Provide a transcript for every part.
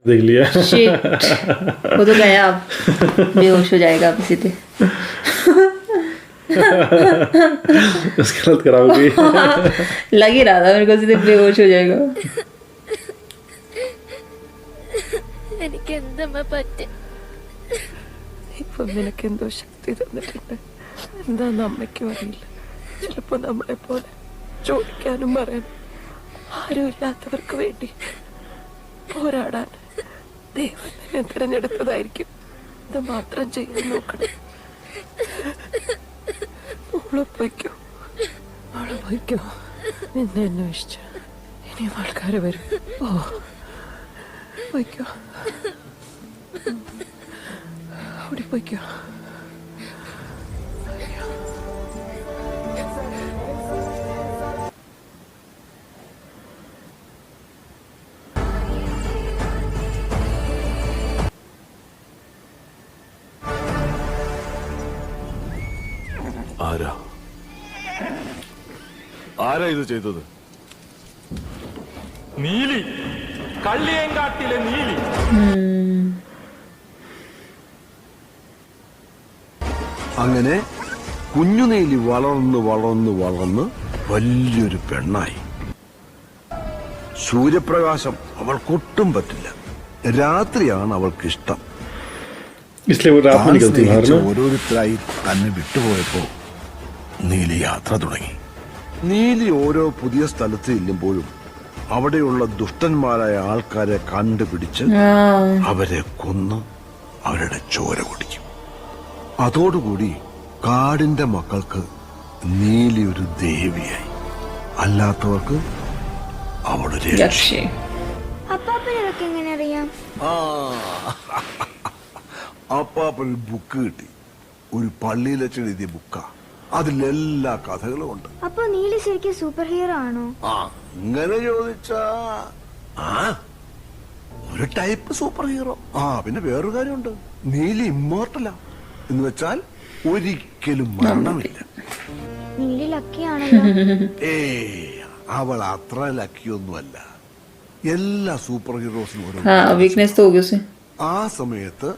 देख लिया। शिट, वो तो गया, अब बेहोश हो जाएगा आप इसी पे। उसकी हालत खराब हो गई। लग ही रहा था मेरे को, सीधे बेहोश हो जाएगा। എനിക്ക് എന്തമ്മ പറ്റി? ഇപ്പൊ നിനക്ക് എന്തോ ശക്തി തന്നിട്ടുണ്ട്. എന്താന്ന് അമ്മയ്ക്കും അറിയില്ല. ചിലപ്പോ നമ്മളെ പോലെ ചോദിക്കാനും പറയാനും ആരുമില്ലാത്തവർക്ക് വേണ്ടി പോരാടാൻ ദൈവം നിന്നെ തിരഞ്ഞെടുത്തതായിരിക്കും. ഇത് മാത്രം ചെയ്യാൻ നോക്കണം. മോളെ പൊയ്ക്കോ, മോളെ പൊയ്ക്കോ. നിന്നെ അന്വേഷിച്ച ഇനിയും ആൾക്കാര് വരും. ഓ പൊയ്ക്കോ, ഓടി പൊയ്ക്കോ. ആരാ ആരാ ഇത് ചെയ്തത്? നീലി, കള്ളിയങ്കാട്ടിലെ നീലി. അങ്ങനെ കുഞ്ഞുനീലി വളർന്ന് വളർന്ന് വളർന്ന് വലിയൊരു പെണ്ണായി. സൂര്യപ്രകാശം അവൾക്കൊട്ടും പറ്റില്ല. രാത്രിയാണ് അവൾക്കിഷ്ടം. इसलिए वो रात में निकलती है बाहर ना। ഓരോരുത്തരായി തന്നെ വിട്ടുപോയപ്പോ നീലി യാത്ര തുടങ്ങി. നീലി ഓരോ പുതിയ സ്ഥലത്ത് ചെല്ലുമ്പോഴും അവിടെയുള്ള ദുഷ്ടന്മാരായ ആൾക്കാരെ കണ്ടുപിടിച്ച് അവരെ കൊന്ന് അവരുടെ ചോര കുടിക്കും. അതോടുകൂടി കാടിന്റെ മക്കൾക്ക് നീലി ഒരു ദേവിയായി, അല്ലാത്തവർക്ക് അവളൊരു രക്ഷേ. അപ്പാപ്പനൊക്കെ എങ്ങനെ അറിയാം? അപ്പാപ്പൊരു ബുക്ക് കിട്ടി. ഒരു പള്ളിയിലെ എഴുതിയ ബുക്കാ. അതിലെല്ലാ കഥകളും ഉണ്ട്. അപ്പൊ നീലി ശരിക്കും സൂപ്പർ ഹീറോ ആണോ? അങ്ങനെ ചോദിച്ചാ ഒരു ടൈപ്പ് സൂപ്പർ ഹീറോ. പിന്നെ വേറൊരു കാര്യമുണ്ട്. നീലി ഇമ്മോർട്ടലാ, എന്ന് വെച്ചാൽ ഒരിക്കലും മരണമില്ല. നീലി ലക്കിയാണല്ലോ. അവൾ അത്ര ലക്കിയൊന്നുമല്ല. എല്ലാ സൂപ്പർ ഹീറോസിനും ഓരോ हाँ वीकनेस तो होगी उसे. ആ സമയത്ത്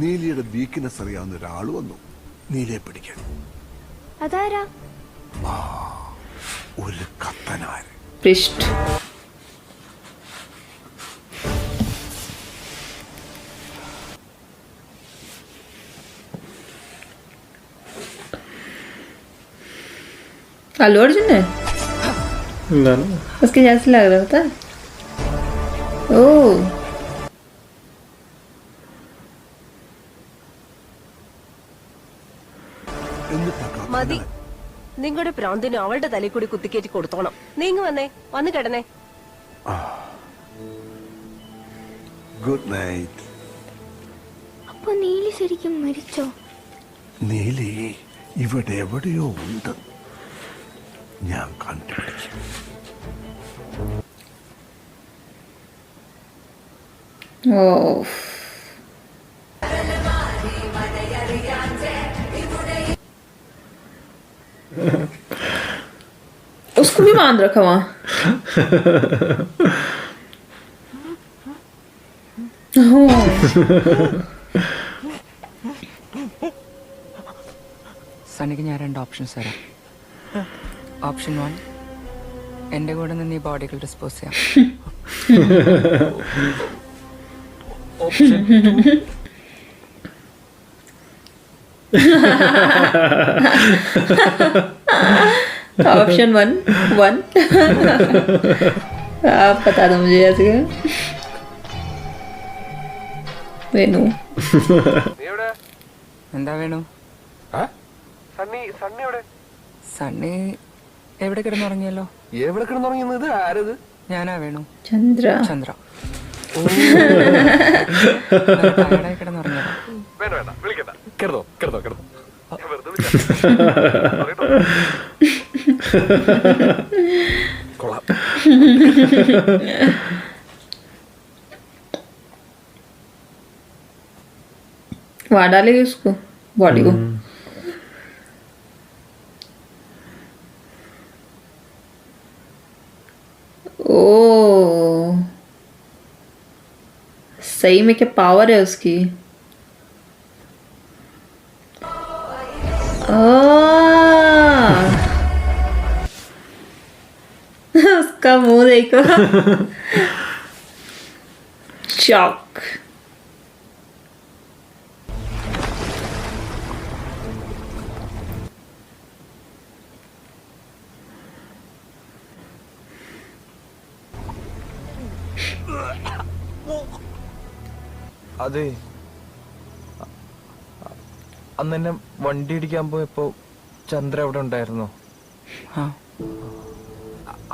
നീലിയുടെ വീക്ക്നെസ് അറിയാവുന്ന ഒരാൾ വന്നു നീലിയെ പിടിക്കാൻ. അതാരാ? ഒരു കത്തനാര്. पृष्ठ. अल्लू अर्जुन है ना ना उसके जैसे लग रहा था. ओह മതി, നിങ്ങളുടെ പ്രാന്തിന് അവളുടെ തലയിൽ കൂടി കുത്തിക്കേറ്റി കൊടുത്തോണം. നീങ്ങ് വന്നേ, വന്ന് കിടന്നേ. Good night. അപ്പൊ നീലി ശരിക്കും മരിച്ചോ? നീലി ഇവിടെ എവിടെയോ ഉണ്ട്. ഞാൻ കണ്ടുപിടിക്കും. ओह उसको भी बांध रखा वहां. സണ്ണിക്ക് ഞാൻ 2 ഓപ്ഷൻസ് തരാം. ഓപ്ഷൻ 1, എന്റെ കൂടെ നിന്ന് ഈ ബോഡികൾ ഡിസ്പോസ് ചെയ്യാം. ഓപ്ഷൻ 2, ऑप्शन 1 आप बता दो मुझे ऐसे. वेणु എന്താ വേണു? സണ്ണി എവിടെ കിടന്നുറങ്ങിയല്ലോ. എവിടെ കിടന്നുറങ്ങുന്നത്? ആരത്? ഞാനാ വേണു. चंद्र ചന്ദ്ര. ടയർഡായി കിടന്നുറങ്ങിയല്ലോ. വേണ്ട വിളിക്കണ്ട. കിടന്നോ കിടന്നോ കിടന്നോ. കൊള്ളാം. वहां डालेगी उसको बॉडी को. ओ सही में क्या पावर है उसकी। उसका मुंह देखो। शॉक। അതെ, അന്ന് എന്നെ വണ്ടി ഇടിക്കാൻ പോയപ്പോ ചന്ദ്ര അവിടെ ഉണ്ടായിരുന്നോ? ആ,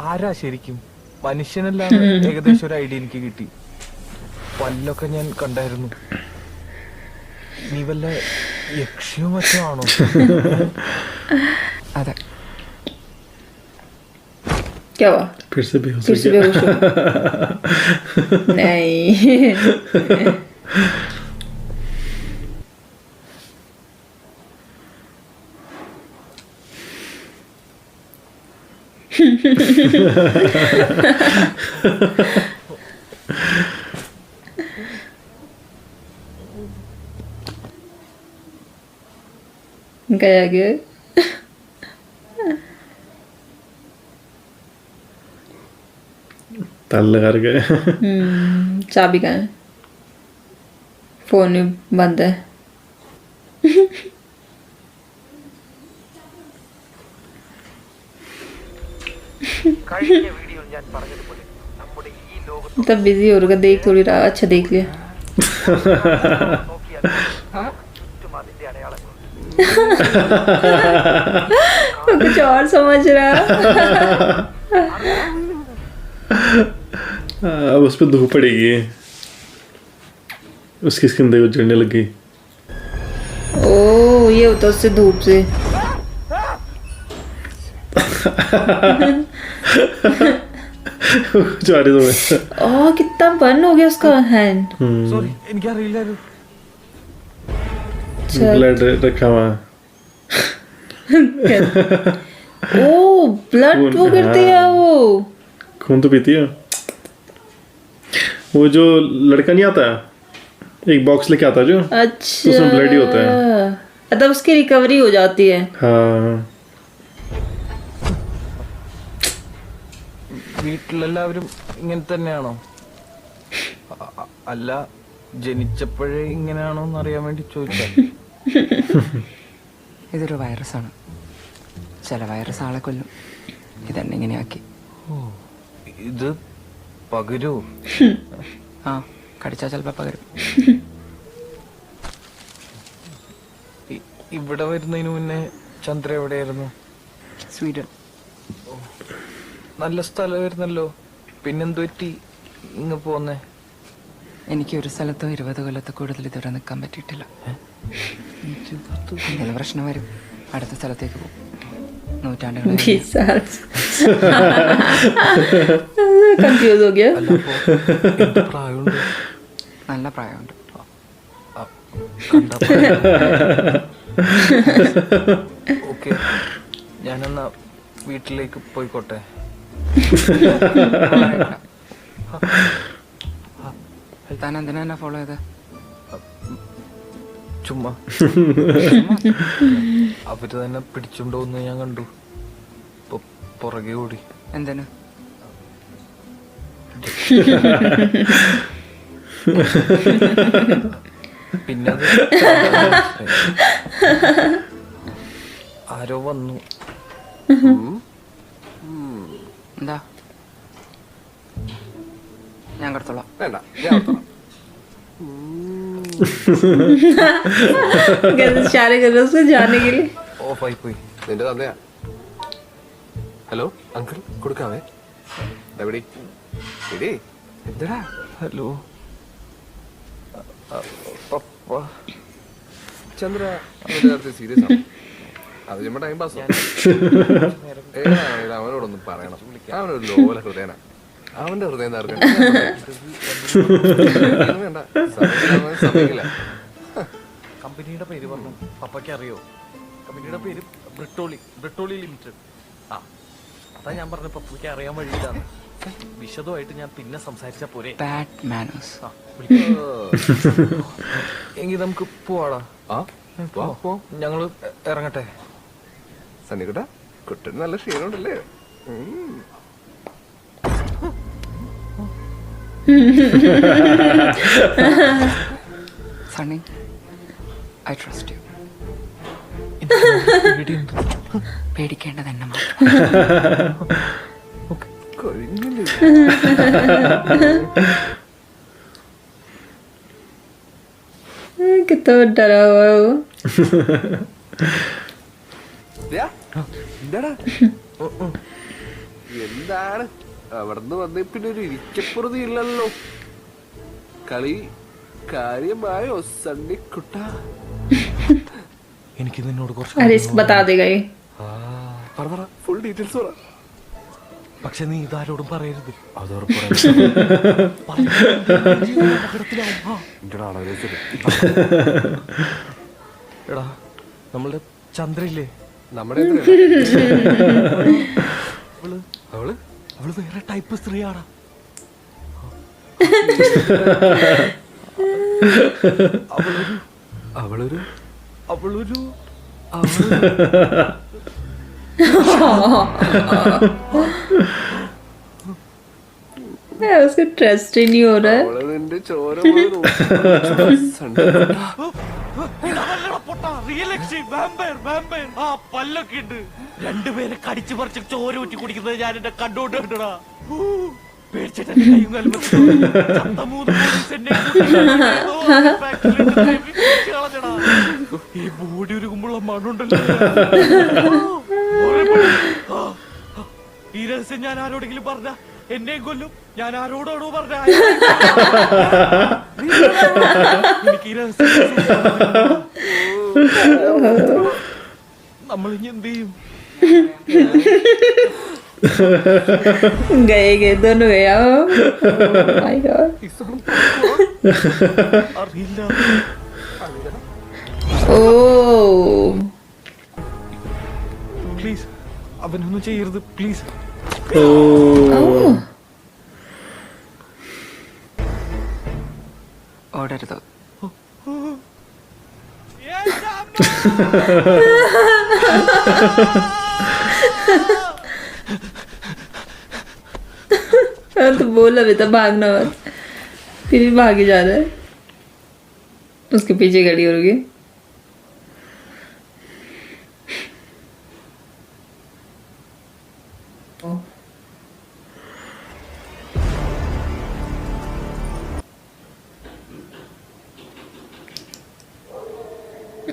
ആരാ ശരിക്കും? മനുഷ്യനല്ലാന്ന് ഏകദേശം ഒരു ഐഡിയ എനിക്ക് കിട്ടി. പല്ലൊക്കെ ഞാൻ കണ്ടായിരുന്നു. നീ വല്ല യക്ഷിയോ മറ്റോ ആണോ? അതെ. क्या हुआ? फिर से बेहोश फिर से हो गया। बेहोश हो। नहीं। गया गया। ताला लगा गए। चाबी कहाँ है? फोन भी बंद है। तब बिजी हो रहा, देख थोड़ी रहा। अच्छा देख लिया। कुछ और समझ रहा। अब उस पर धूप पड़ेगी, उसकी स्किन देखो जलने लग गई। ओ ये होता उससे धूप से। कुछ आ रही तो ओह कितना बर्न हो गया उसका हैंड। സോറി, എനിക്കറിയില്ലായിരുന്നു. ब्लड रखा हुआ। ओ ब्लड खून, वो गिरती है वो। खून तो पीती है। वो जो लड़का नहीं आता, एक बॉक्स लेके आता जो, अच्छा उसमें ब्लड ही होता है। मतलब उसकी रिकवरी हो जाती है। हाँ വീട്ടിലെല്ലാവരും ഇങ്ങനെ തന്നെയാണോ? അല്ല, ജനിച്ചപ്പോഴേ ഇങ്ങനെയാണോ എന്ന് അറിയാൻ വേണ്ടി ചോദിച്ചാൽ. ഇതൊരു വൈറസാണ്. ചില വൈറസ് ആളെ കൊല്ലും. ഇതെന്നെ ഇങ്ങനെയാക്കി. ഇത് പകരൂ? ആ, കടിച്ചാൽ ചിലപ്പോൾ പകരും. ഇവിടെ വരുന്നതിന് മുന്നേ ചന്ദ്ര എവിടെയായിരുന്നു? സ്വീഡൻ. നല്ല സ്ഥലമായിരുന്നല്ലോ, പിന്നെന്തു പറ്റി ഇങ്ങ് പോന്നേ? എനിക്ക് ഒരു സ്ഥലത്തോ 20 കൊല്ലത്തോ കൂടുതൽ ഇതുവരെ നിൽക്കാൻ പറ്റിയിട്ടില്ല. എന്തെങ്കിലും പ്രശ്നം വരും, അടുത്ത സ്ഥലത്തേക്ക് പോകും. നൂറ്റാണ്ടുകൾ 20 साल कंफ्यूज हो गया। അല്ല, അപ്പോ എന്ത് പ്രായമുണ്ട്? നല്ല പ്രായമുണ്ട്. ഓക്കെ, ഞാനെന്നാ വീട്ടിലേക്ക് പോയിക്കോട്ടെ. താൻ എന്തിനാ എന്നെ ഫോളോ ചെയ്ത്? ചുമ്മാ. അവര് തന്നെ പിടിച്ചുണ്ടോന്ന് ഞാൻ കണ്ടു. ഇപ്പൊ പുറകെ ഓടി. എന്തിന്? പിന്നെ അത് ആരോ വന്നു. എന്താ? ഞാൻ കൊടുത്തോളാം. വേണ്ട, ഞാൻ ഓർത്തോളാം. कैसे इशारे कर रहे हो उसको जाने के लिए। ഓഫായി പോയി. നിന്റെ തന്നെയാ. ഹലോ അങ്കിൾ, കൊടുക്കാവേ. എവിടെ എടീ? എന്തടാ? ഹലോ പപ്പ. ചന്ദ്ര അവന്റെ കാര്യത്തിൽ സീരിയസ് ആണ്. അത് ചുമ്മാ ടൈം പാസ്. അവനോടൊന്നും പറയണം. അവനൊരു ലോല ഹൃദയന. അവന്റെ ഹൃദയം നേർക്കാൻ വേണ്ട, സമയമില്ല. കമ്പനിയുടെ പേര് പറഞ്ഞു പപ്പയ്ക്ക് അറിയോ? കമ്പനിയുടെ പേര് ബ്രിട്ടോളി ലിമിറ്റഡ്. ആ, അതാ ഞാൻ പറഞ്ഞ പപ്പയ്ക്ക് അറിയാൻ വഴിയില്ലാന്ന്. വിശദമായിട്ട് ഞാൻ പിന്നെ സംസാരിച്ചാ പോരെ? Bad manners. എങ്കിൽ നമുക്ക് പോവാടാ. ആ വാ പോ. ഞങ്ങള് ഇറങ്ങട്ടെ. സണ്ണിക്കുട്ട കുട്ടന് നല്ല ക്ഷീണമുണ്ടല്ലേ? Sunny, I trust you. പേടിക്കേണ്ടത് എന്നെ മാത്രം. കഴിഞ്ഞില്ലേ? कितना डरा हुआ है वो. ദാ, എന്താടാ എന്താണ് അവിടുന്ന് വന്നേ പിന്നെ ഒരു ഇരിക്കപ്പുറതി ഇല്ലല്ലോ. കളി കാര്യമായോ സണ്ണിക്കുട്ട? എനിക്ക് നിന്നോട് കുറച്ച് अरे इसको बता देगा ये. പറ പറ ഫുൾ ഡീറ്റെയിൽസ് പറ. പക്ഷെ നീ ഇതാരോടും പറയരുത്. എടാ, നമ്മളുടെ ചന്ദ്രയില്ലേ, നമ്മുടെ അവള് അവള് അവള് വേറെ ടൈപ്പ് സ്ത്രീയാടാ. അവളൊരു അവളൊരു उसको ट्रस्ट ही नहीं हो रहा है. അവള് നിന്റെ ചോര പല്ലൊക്കെ ഉണ്ട്. രണ്ടുപേരെ കടിച്ചു പറിച്ച് ചോര ഊറ്റി കുടിക്കുന്നത് ഞാൻ എന്റെ കണ്ടോണ്ട് കണ്ടടാ. പേടിച്ചിട്ട് എന്റെ കൈയും കാലും വെച്ച് ചത്ത 3 പോലീസ് എന്നെ കളഞ്ഞടാ. ഈ ബോഡി ഒരുക്കുമ്പോഴുള്ള മണ്ണുണ്ടല്ലോ. ഈ രഹസ്യം ഞാൻ ആരോടെങ്കിലും പറഞ്ഞ എന്നെ കൊല്ലും. ഞാൻ ആരോടാണോ പറഞ്ഞ എനിക്ക് ഈ രഹസ്യം നമ്മളിനി എന്ത് ചെയ്യും? गए दोनों गया. My God. അറിയില്ല. ओ പ്ലീസ് അവനൊന്നും ചെയ്യരുത് പ്ലീസ്. ഓടരുത്. तो बोला भी था भागना मत, फिर भी भागे जा रहा है. उसके पीछे खड़ी होगी.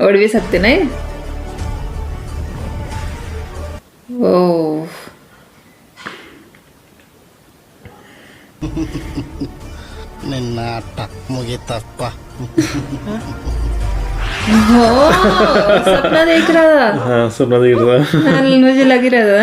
उड़ भी सकते ना ये. ओह निन्नाट मुगितप्प. सपना देख रहा था. हाँ सपना देख रहा था. मुझे लग ही रहा था.